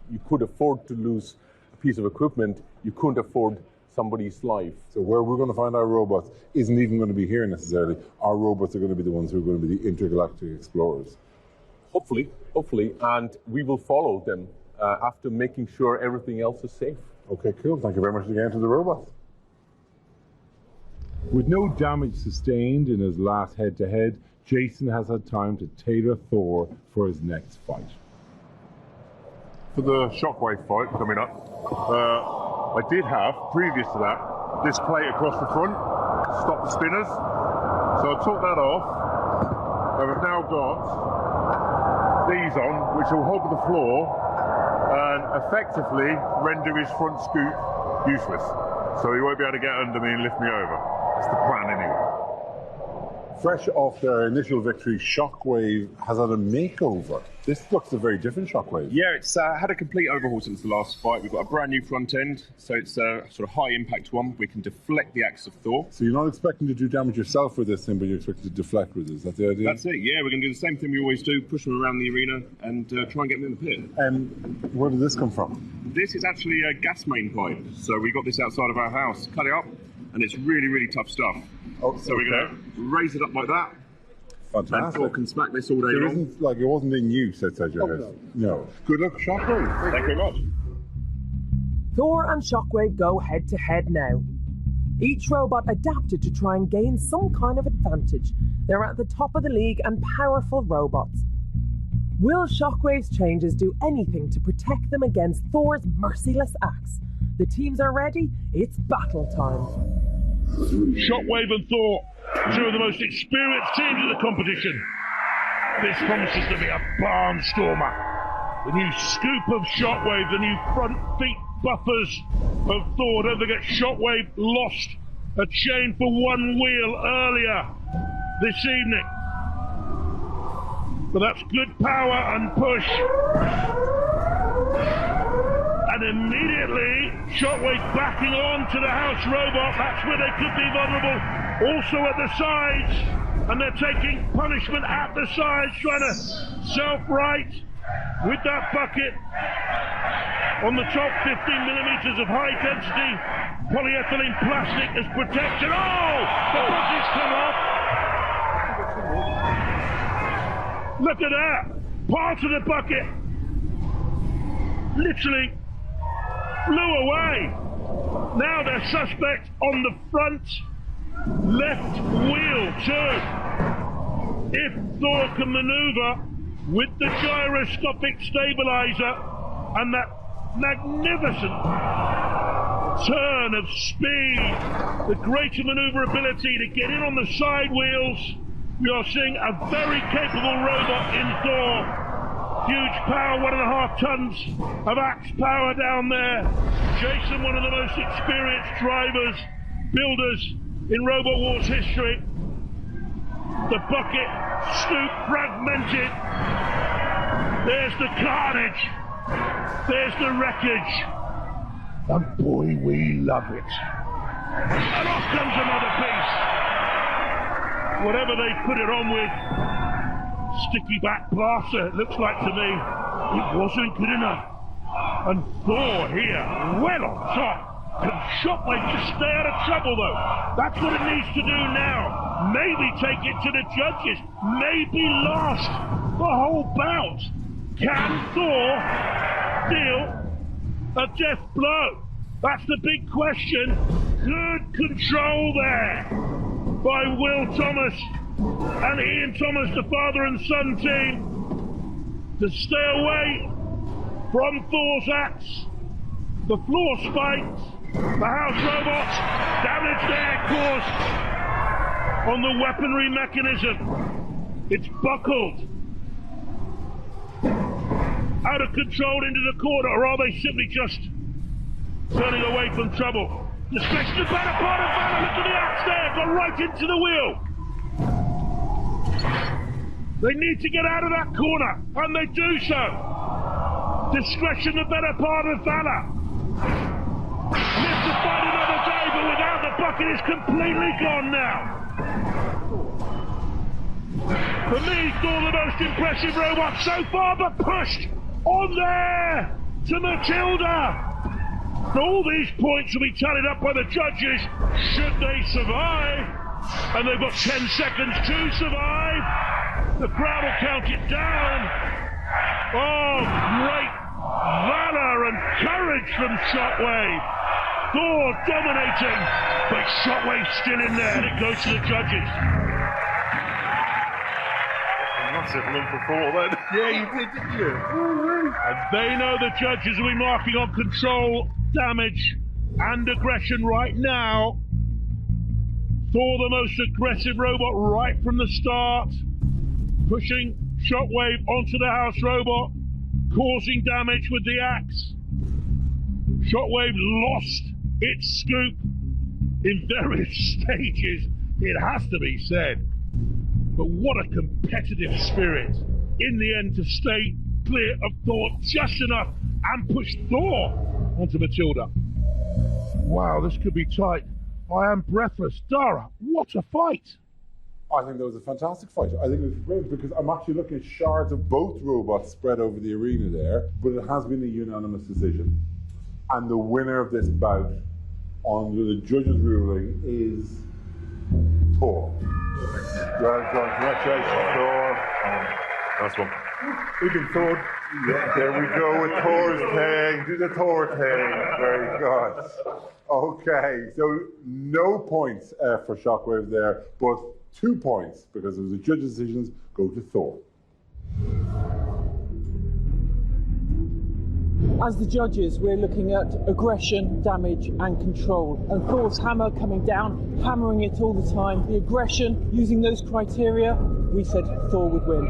you could afford to lose a piece of equipment. You couldn't afford somebody's life. So where we're going to find our robots isn't even going to be here necessarily. Our robots are going to be the ones who are going to be the intergalactic explorers. Hopefully, and we will follow them after making sure everything else is safe. Okay, cool. Thank you very much again to the robots. With no damage sustained in his last head-to-head, Jason has had time to tailor Thor for his next fight. For the Shockwave fight coming up, I did have, previous to that, this plate across the front to stop the spinners. So I took that off, and I've now got these on, which will hug the floor and effectively render his front scoop useless. So he won't be able to get under me and lift me over. That's the plan anyway. Fresh off their initial victory, Shockwave has had a makeover. This looks a very different Shockwave. Yeah, it's had a complete overhaul since the last fight. We've got a brand new front end, so it's a sort of high impact one. We can deflect the axe of Thor. So you're not expecting to do damage yourself with this thing, but you're expecting to deflect with it. Is that the idea? That's it, yeah. We're going to do the same thing we always do, push them around the arena and try and get them in the pit. Where did this come from? This is actually a gas main pipe. So we got this outside of our house, cut it up, and it's really, really tough stuff. Oh, so we're going to raise it up like that. Fantastic. And Thor can smack this all day long. It isn't like it wasn't in use outside your house. No. Good luck, Shockwave. Thank you very much. Thor and Shockwave go head to head now. Each robot adapted to try and gain some kind of advantage. They're at the top of the league and powerful robots. Will Shockwave's changes do anything to protect them against Thor's merciless axe? The teams are ready. It's battle time. Shockwave and Thor, 2 of the most experienced teams in the competition. This promises to be a barnstormer. The new scoop of Shockwave, the new front feet buffers of Thor. Don't forget, Shockwave lost a chain for one wheel earlier this evening. But that's good power and push. And immediately, Shockwave backing on to the house robot. That's where they could be vulnerable. Also at the sides. And they're taking punishment at the sides, trying to self-right with that bucket on the top 15 millimeters of high-density polyethylene plastic as protection. Oh! The bucket's come off! Look at that! Part of the bucket literally flew away. Now they're suspect on the front left wheel too. If Thor can maneuver with the gyroscopic stabilizer and that magnificent turn of speed, the greater maneuverability to get in on the side wheels, we are seeing a very capable robot in Thor. Huge power, 1.5 tons of axe power down there. Jason, one of the most experienced drivers, builders in Robot Wars history. The bucket, scoop fragmented. There's the carnage. There's the wreckage. And boy, we love it. And off comes another piece. Whatever they put it on with, sticky back plaster, it looks like to me, it wasn't good enough. And Thor here, well on top. Can Shockwave just stay out of trouble though? That's what it needs to do now. Maybe take it to the judges. Maybe last the whole bout. Can Thor deal a death blow? That's the big question. Good control there by Will Thomas and Ian Thomas, the father and son team, to stay away from Thor's axe. The floor spikes, the house robots, damage there caused on the weaponry mechanism. It's buckled. Out of control into the corner, or are they simply just turning away from trouble? Especially the better part of Valor, look at the axe there, got right into the wheel. They need to get out of that corner, and they do so. Discretion, the better part of Valor. Live to fight another day, but without the bucket, it's completely gone now. For me, Thor the most impressive robot so far, but pushed on there to Matilda. So all these points will be tallied up by the judges, should they survive. And they've got 10 seconds to survive. The crowd will count it down. Oh, great valor and courage from Shockwave. Thor dominating, but Shockwave's still in there, and it goes to the judges. Massive lump of Thor then. Yeah, you did, didn't you? And they know the judges will be marking on control, damage, and aggression right now. Thor, the most aggressive robot right from the start, pushing Shockwave onto the house robot, causing damage with the axe. Shockwave lost its scoop in various stages, it has to be said. But what a competitive spirit. In the end, to stay clear of Thor just enough and push Thor onto Matilda. Wow, this could be tight. I am breathless. Dara, what a fight. I think that was a fantastic fight. I think it was great because I'm actually looking at shards of both robots spread over the arena there, but it has been a unanimous decision. And the winner of this bout, under the judges' ruling, is Thor. Well done. Congratulations, Thor. Nice one. We've been Thor. Yeah, there we go with Thor's thing. Do the Thor thing. Very good. Okay, so no points for Shockwave there, but 2 points because of the judges' decisions go to Thor. As the judges, we're looking at aggression, damage and control. And Thor's hammer coming down, hammering it all the time. The aggression, using those criteria, we said Thor would win.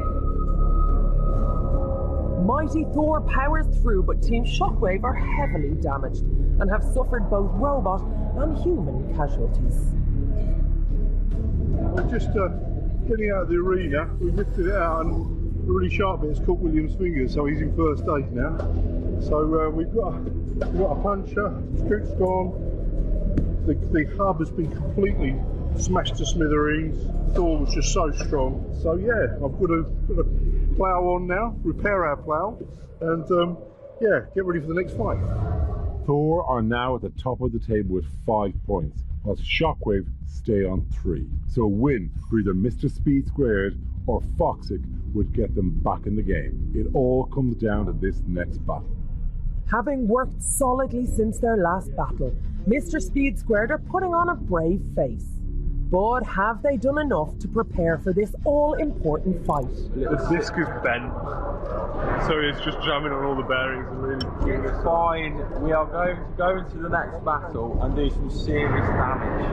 Mighty Thor powers through, but Team Shockwave are heavily damaged and have suffered both robot and human casualties. We're just getting out of the arena. We lifted it out and a really sharp bit's caught William's finger, so he's in first aid now. So we've got a puncher, Scoot's gone. The hub has been completely smashed to smithereens. Thor was just so strong. So yeah, I've got to plough on now, repair our plough, and yeah, get ready for the next fight. Thor are now at the top of the table with 5 points, whilst Shockwave stay on 3. So a win for either Mr. Speed Squared or Foxic would get them back in the game. It all comes down to this next battle. Having worked solidly since their last battle, Mr. Speed Squared are putting on a brave face. But have they done enough to prepare for this all-important fight? The disc is bent, so it's just jamming on all the bearings and really... It's fine. We are going to go into the next battle and do some serious damage.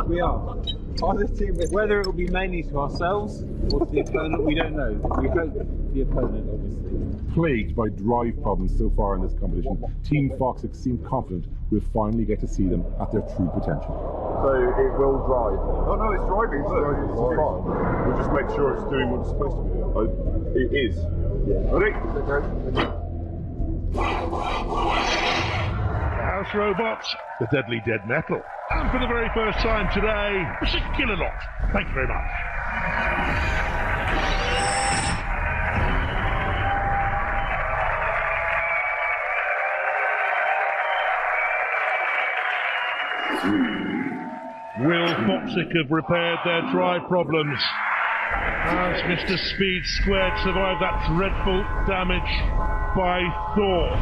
We are. Whether it will be mainly to ourselves or to the opponent, we don't know. We hope the opponent, obviously. Plagued by drive problems so far in this competition, Team Foxic seem confident we'll finally get to see them at their true potential. So it will drive. Oh no, it's driving. It's fine. We'll just make sure it's doing what it's supposed to be doing. It is. Yeah. Ready? House robots, the deadly dead metal. And for the very first time today, Mr. Killalot. Thank you very much. Will Foxic have repaired their drive problems? Has Mr. Speed Squared survived that dreadful damage by Thor?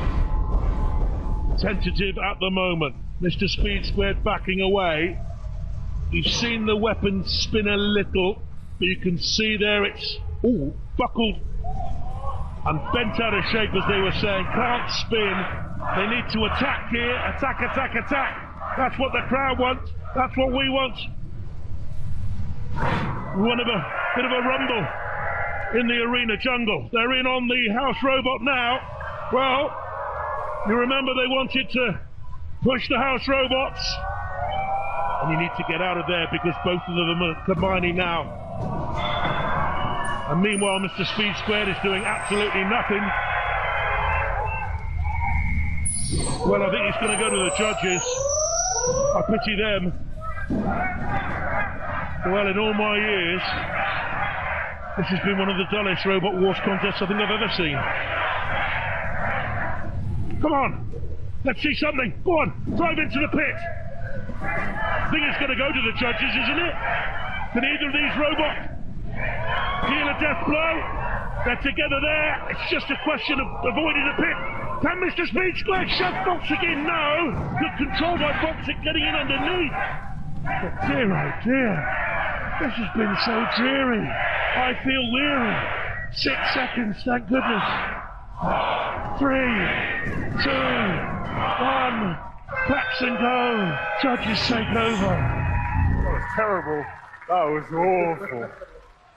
Tentative at the moment. Mr. Speed Squared backing away. You've seen the weapon spin a little, but you can see there it's buckled and bent out of shape, as they were saying. Can't spin. They need to attack here. Attack, attack, attack. That's what the crowd wants. That's what we want. We want a bit of a rumble in the arena jungle. They're in on the house robot now. Well, you remember they wanted to push the house robots. And you need to get out of there because both of them are combining now. And meanwhile, Mr. Speed Squared is doing absolutely nothing. Well, I think he's going to go to the judges. I pity them. Well, in all my years, this has been one of the dullest Robot Wars contests I think I've ever seen. Come on, let's see something. Go on, drive into the pit. I think it's going to go to the judges, isn't it? Can either of these robots deal a death blow? They're together there. It's just a question of avoiding the pit. Can Mr. Speed Squared shove Foxic in? No. Good control by Foxic getting in underneath. But dear, oh dear. This has been so dreary. I feel weary. 6 seconds, thank goodness. 3, 2, 1. Claps and go. Judges take over. That was terrible. That was awful.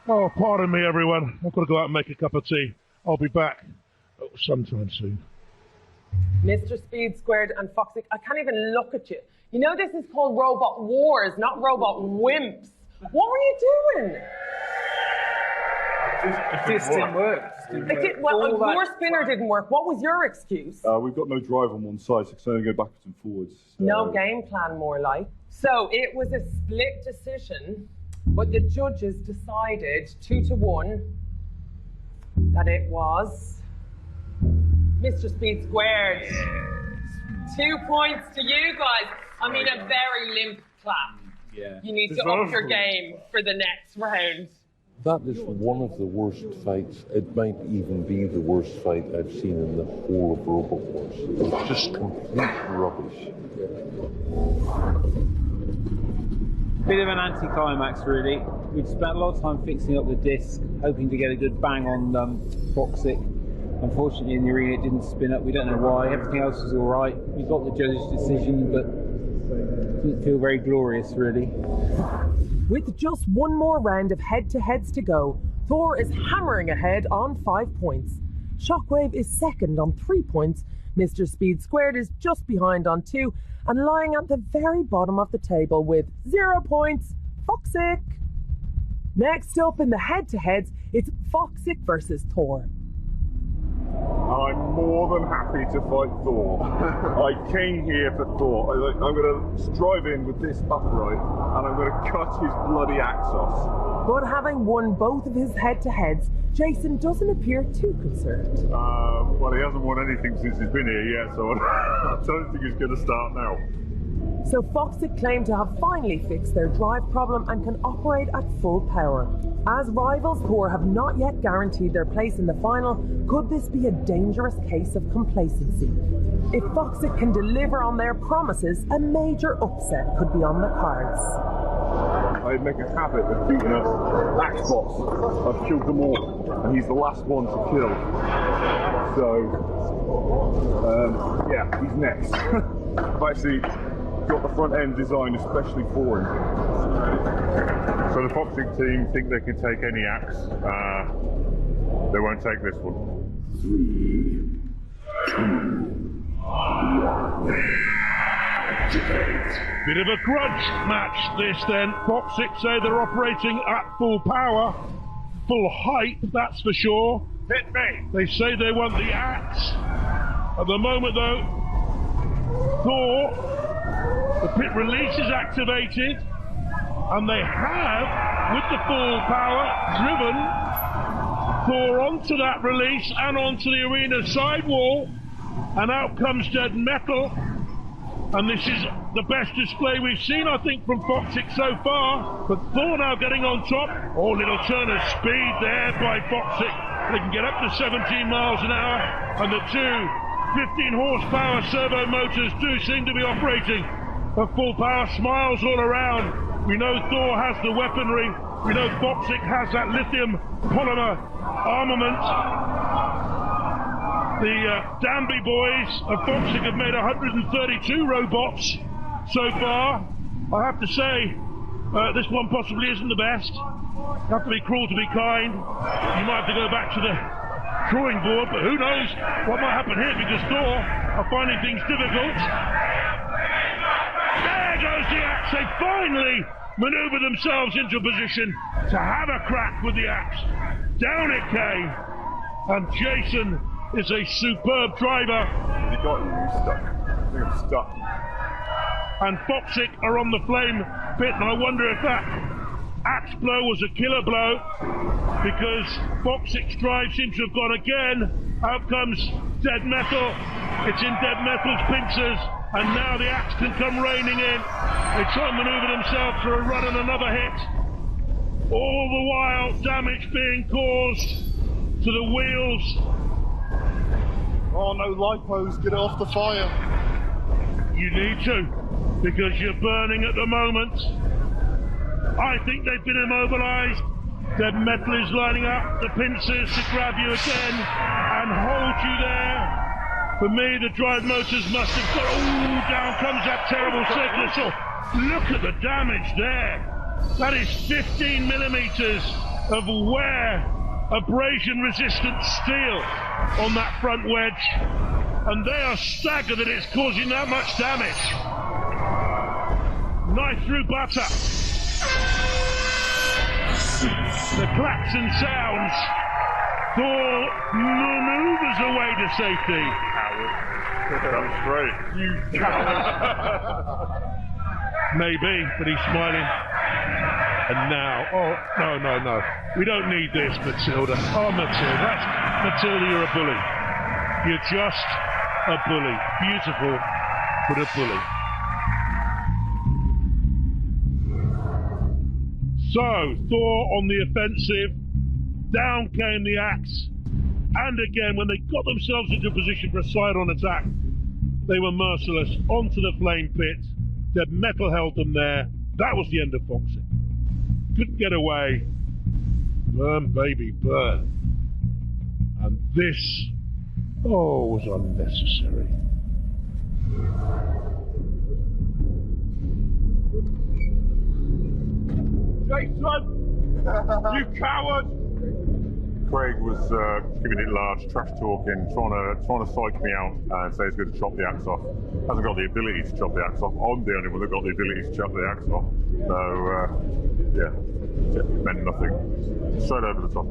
Oh, pardon me, everyone. I've got to go out and make a cup of tea. I'll be back sometime soon. Mr. Speed Squared and Foxic, I can't even look at you. You know this is called Robot Wars, not Robot Wimps. What were you doing? It just didn't work. Well, your spinner didn't work. What was your excuse? We've got no drive on one side, so it's only go backwards and forwards. So. No game plan, more like. So it was a split decision, but the judges decided 2-1 that it was Mr. Speed Squared. 2 points to you guys. I mean, a very limp clap. Yeah. You need to up your game for the next round. That is one of the worst fights. It might even be the worst fight I've seen in the whole of Robot Wars. It's just complete rubbish. Bit of an anticlimax, really. We'd spent a lot of time fixing up the disc, hoping to get a good bang on Foxic. Unfortunately, in the arena, it didn't spin up. We don't know why. Everything else was all right. We got the judge's decision, but it didn't feel very glorious, really. With just one more round of head-to-heads to go, Thor is hammering ahead on 5 points. Shockwave is second on 3 points, Mr. Speed Squared is just behind on 2, and lying at the very bottom of the table with 0 points, Foxic. Next up in the head-to-heads, it's Foxic versus Thor. I'm more than happy to fight Thor. I came here for Thor. I'm going to drive in with this upright and I'm going to cut his bloody axe off. But having won both of his head-to-heads, Jason doesn't appear too concerned. Well, he hasn't won anything since he's been here yet, so I don't think he's going to start now. So Foxic claim to have finally fixed their drive problem and can operate at full power. As rivals Thor have not yet guaranteed their place in the final, could this be a dangerous case of complacency? If Foxic can deliver on their promises, a major upset could be on the cards. I make a habit of beating up axe bots. I've killed them all, and he's the last one to kill. So, yeah, he's next. I've actually got the front end designed especially for him. So the Foxic team think they can take any axe. They won't take this one. 3, 2, 1. Activate. Bit of a grudge match this then. Foxic say they're operating at full power, full height, that's for sure. Hit me! They say they want the axe. At the moment though, Thor, the pit release is activated, and they have, with the full power, driven Thor onto that release and onto the arena sidewall, and out comes Dead Metal. And this is the best display we've seen, I think, from Foxic so far. But Thor now getting on top. Oh, little turn of speed there by Foxic. They can get up to 17 miles an hour, and the two 15 horsepower servo motors do seem to be operating at full power. Smiles all around. We know Thor has the weaponry. We know Foxic has that lithium polymer armament. The Danby boys of Foxic have made 132 robots so far. I have to say, this one possibly isn't the best. You have to be cruel to be kind. You might have to go back to the drawing board, but who knows what might happen here, because Thor are finding things difficult. There goes the axe. They finally maneuver themselves into a position to have a crack with the axe. Down it came, and Jason is a superb driver. He got you stuck. I think I'm stuck. And Foxic are on the flame pit, and I wonder if that axe blow was a killer blow, because Foxic's drive seems to have gone again. Out comes Dead Metal. It's in Dead Metal's pincers, and now the axe can come raining in. They try and maneuver themselves for a run and another hit. All the while, damage being caused to the wheels. Oh no, lipos, get it off the fire. You need to, because you're burning at the moment. I think they've been immobilized. Dead Metal is lining up the pincers to grab you again and hold you there. For me, the drive motors must have got, oh, down comes that terrible circular saw. Look at the damage there. That is 15 millimeters of wear, abrasion-resistant steel on that front wedge, and they are staggered that it's causing that much damage. Knife through butter. The klaxon sounds. Thor maneuvers away to safety. That was great. You coward. Maybe, but he's smiling. And now, oh, no. We don't need this, Matilda. Oh, Matilda. Matilda, you're a bully. You're just a bully. Beautiful, but a bully. So, Thor on the offensive. Down came the axe. And again, when they got themselves into a position for a side-on attack, they were merciless. Onto the flame pit. Dead Metal held them there. That was the end of Foxic. Couldn't get away. Burn, baby, burn. And this, was unnecessary. Jason! You coward! Craig was giving it large, trash talking, trying to psych me out and say he's going to chop the axe off. Hasn't got the ability to chop the axe off. I'm the only one that got the ability to chop the axe off. So yeah, it meant nothing. Straight over the top.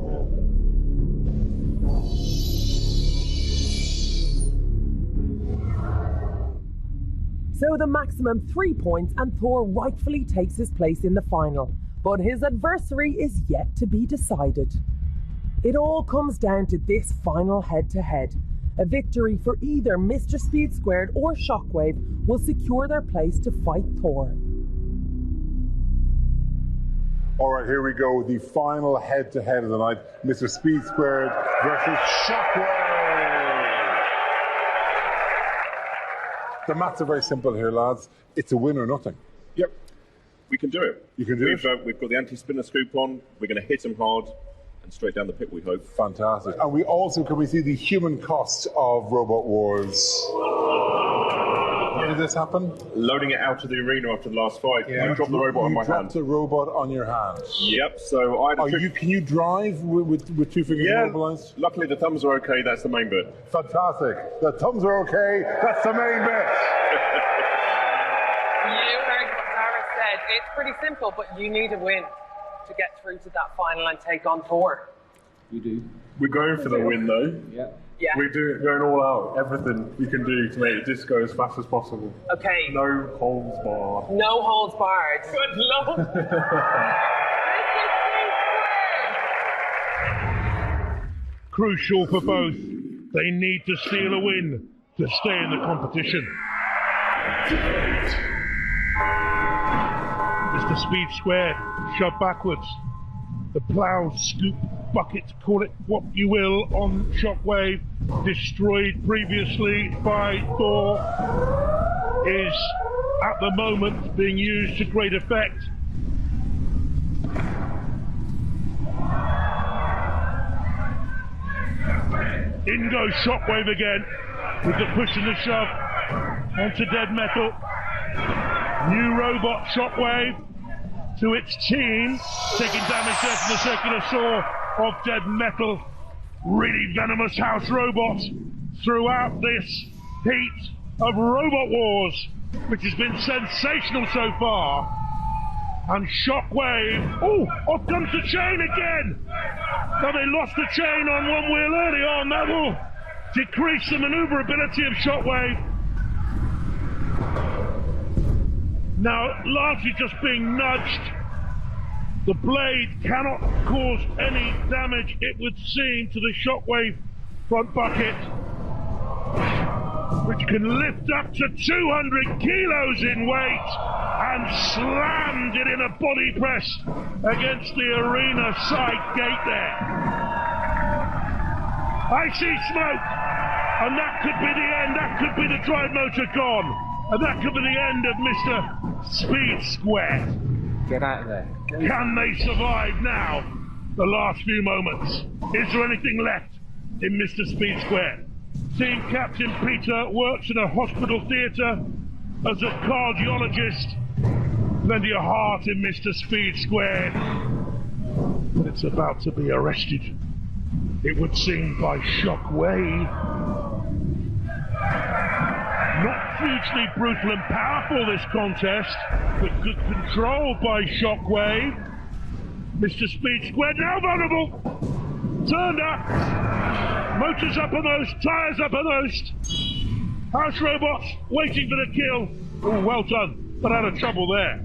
So the maximum 3 points, and Thor rightfully takes his place in the final. But his adversary is yet to be decided. It all comes down to this final head-to-head. A victory for either Mr. Speed Squared or Shockwave will secure their place to fight Thor. All right, here we go. The final head-to-head of the night. Mr. Speed Squared versus Shockwave. The maths are very simple here, lads. It's a win or nothing. Yep. We can do it. You can do it. We've got the anti-spinner scoop on. We're going to hit them hard and straight down the pit, we hope. Fantastic. And we also, can we see the human cost of Robot Wars? How did this happen? Loading it out of the arena after the last fight. Yeah. I dropped the robot on my hand. You dropped the robot on your hand? Yep. So I had can you drive with two fingers immobilized? Luckily the thumbs are okay. That's the main bit. Fantastic. The thumbs are okay. That's the main bit. You heard what Tara said. It's pretty simple, but you need a win to get through to that final and take on Thor. You do. We're going for the win, though. Yeah. Yeah. We're going all out. Everything we can do to make the disc go as fast as possible. Okay. No holds barred. No holds barred. Good luck. Crucial for both. They need to steal a win to stay in the competition. Mr. Speed Squared, shoved backwards. The plough, scoop, bucket, call it what you will, on Shockwave, destroyed previously by Thor, is at the moment being used to great effect. In goes Shockwave again, with the push and the shove onto Dead Metal. New robot Shockwave to its team, taking damage there from the circular saw of Dead Metal. Really venomous house robots throughout this heat of Robot Wars, which has been sensational so far. And Shockwave, off comes the chain again! Now they lost the chain on one wheel early on, that will decrease the maneuverability of Shockwave. Now, largely just being nudged. The blade cannot cause any damage, it would seem, to the Shockwave front bucket, which can lift up to 200 kilos in weight, and slammed it in a body press against the arena side gate there. I see smoke, and that could be the end. That could be the drive motor gone, and that could be the end of Mr. Speed Squared. Get out of there. Can they survive now? The last few moments. Is there anything left in Mr. Speed Squared? Team Captain Peter works in a hospital theatre as a cardiologist. Plenty of heart in Mr. Speed Squared. But it's about to be arrested, it would seem, by Shockwave. Not hugely brutal and powerful, this contest, but good control by Shockwave. Mr. Speed Squared now vulnerable. Turned up. Motors uppermost, tyres uppermost. House robots waiting for the kill. Oh, well done, but out of trouble there.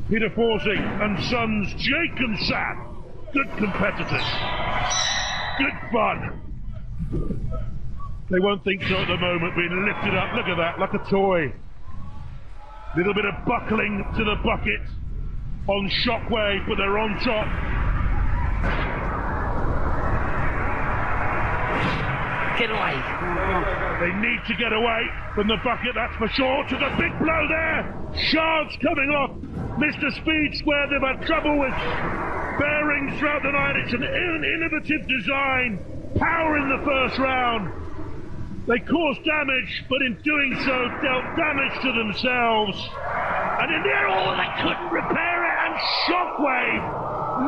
Peter Forsing and sons Jake and Sam. Good competitors. Good fun. They won't think so at the moment, being lifted up, look at that, like a toy. Little bit of buckling to the bucket on Shockwave, but they're on top. Get away. They need to get away from the bucket, that's for sure. To the big blow there. Shards coming off. Mr. Speed Squared, they've had trouble with bearings throughout the night. It's an innovative design. Power in the first round. They caused damage, but in doing so, dealt damage to themselves. And in the end, they couldn't repair it, and Shockwave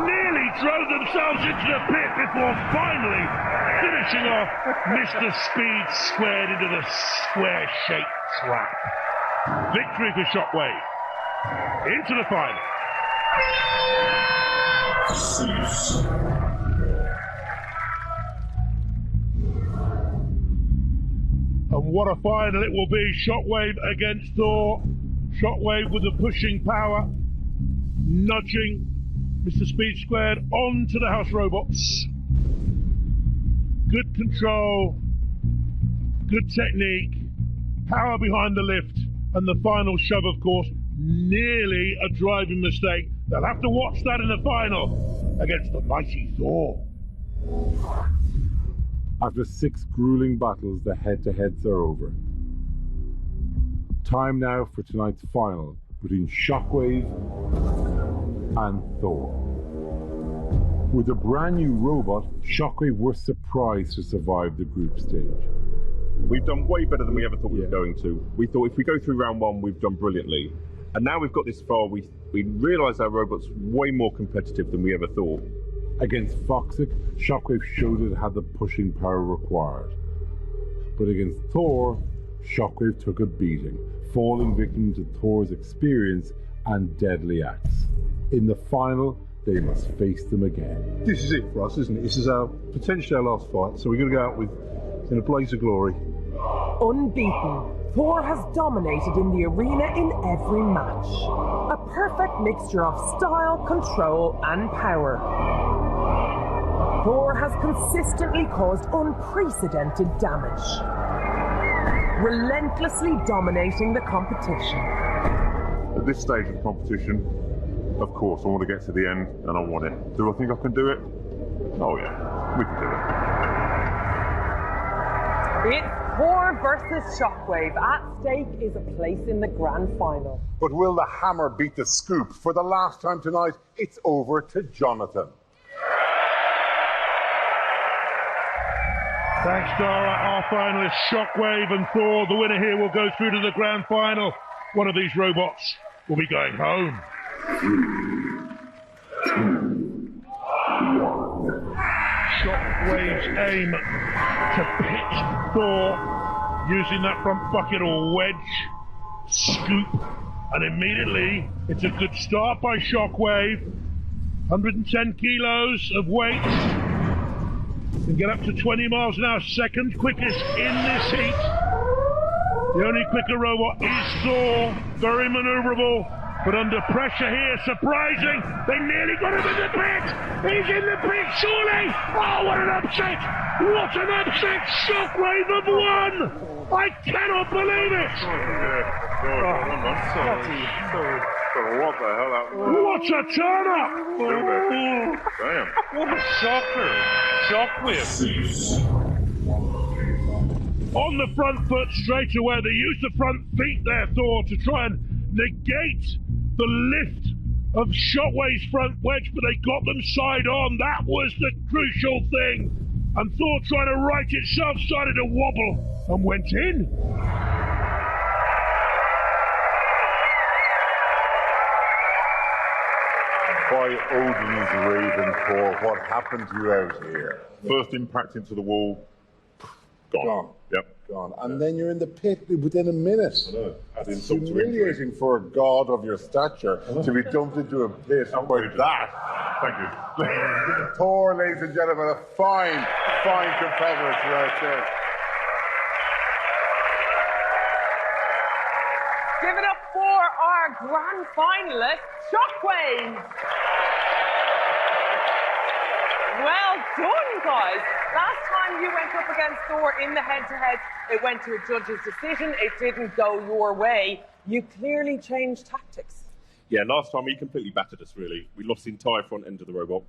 nearly throw themselves into the pit before finally finishing off Mr. Speed squared into the square-shaped trap. Victory for Shockwave. Into the final. And what a final it will be. Shockwave against Thor. Shockwave with the pushing power, nudging Mr. Speed Squared onto the house robots. Good control, good technique, power behind the lift, and the final shove, of course, nearly a driving mistake. They'll have to watch that in the final against the mighty Thor. After 6 grueling battles, the head-to-heads are over. Time now for tonight's final between Shockwave and Thor. With a brand new robot, Shockwave were surprised to survive the group stage. We've done way better than we ever thought we were going to. We thought if we go through round 1, we've done brilliantly. And now we've got this far, we realise our robot's way more competitive than we ever thought. Against Foxic, Shockwave showed it had the pushing power required. But against Thor, Shockwave took a beating, falling victim to Thor's experience and deadly axe. In the final, they must face them again. This is it for us, isn't it? This is potentially our last fight, so we're going to go out with in a blaze of glory. Unbeaten, Thor has dominated in the arena in every match. A perfect mixture of style, control, and power. Thor has consistently caused unprecedented damage, relentlessly dominating the competition. At this stage of the competition, of course, I want to get to the end, and I want it. Do I think I can do it? Oh yeah, we can do it. It's Thor versus Shockwave. At stake is a place in the grand final. But will the hammer beat the scoop? For the last time tonight, it's over to Jonathan. Thanks, Dara. Our finalists, Shockwave and Thor. The winner here will go through to the grand final. One of these robots will be going home. 3, 2, 1. Shockwave's aim to pit Thor using that front bucket or wedge, scoop, and immediately it's a good start by Shockwave. 110 kilos of weight. Can get up to 20 miles an hour, second quickest in this heat. The only quicker robot is Thor, very maneuverable, but under pressure here, surprising. They nearly got him in the pit. He's in the pit, surely. Oh, what an upset. What an upset. Shockwave have won. I cannot believe it. What the hell? What a turn up. Damn. What a shocker. Shockwave. On the front foot straight away, they used the front feet there, Thor, to try and negate the lift of Shockwave's front wedge, but they got them side on. That was the crucial thing. And Thor, trying to right itself, started to wobble and went in. By Odin's Raven, Thor, what happened to you out here? First impact into the wall, gone. Yep. Gone. And then you're in the pit within a minute. I know. It's humiliating for a god of your stature to be dumped into a pit like that. Thank you. Thor, ladies and gentlemen, a fine, fine competitor right there. Give it up for our grand finalist, Shockwave. Well done, guys. Last time you went up against Thor in the head-to-head, it went to a judge's decision. It didn't go your way. You clearly changed tactics. Yeah, last time he completely battered us, really. We lost the entire front end of the robot.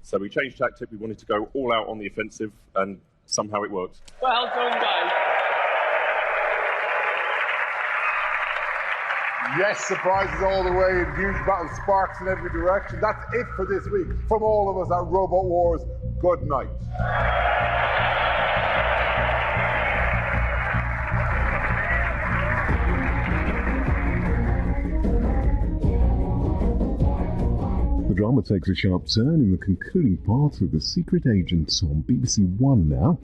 So we changed tactic. We wanted to go all out on the offensive, and somehow it worked. Well done, guys. Yes, surprises all the way and huge battle sparks in every direction. That's it for this week. From all of us at Robot Wars, good night. The drama takes a sharp turn in the concluding part of The Secret Agent on BBC One now.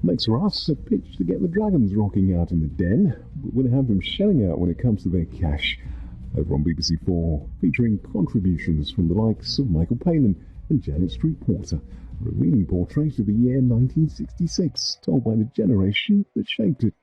Makes for us a pitch to get the Dragons rocking out in the den, but we'll have them shelling out when it comes to their cash. Over on BBC 4, featuring contributions from the likes of Michael Palin and Janet Street Porter, a revealing portrait of the year 1966, told by the generation that shaped it.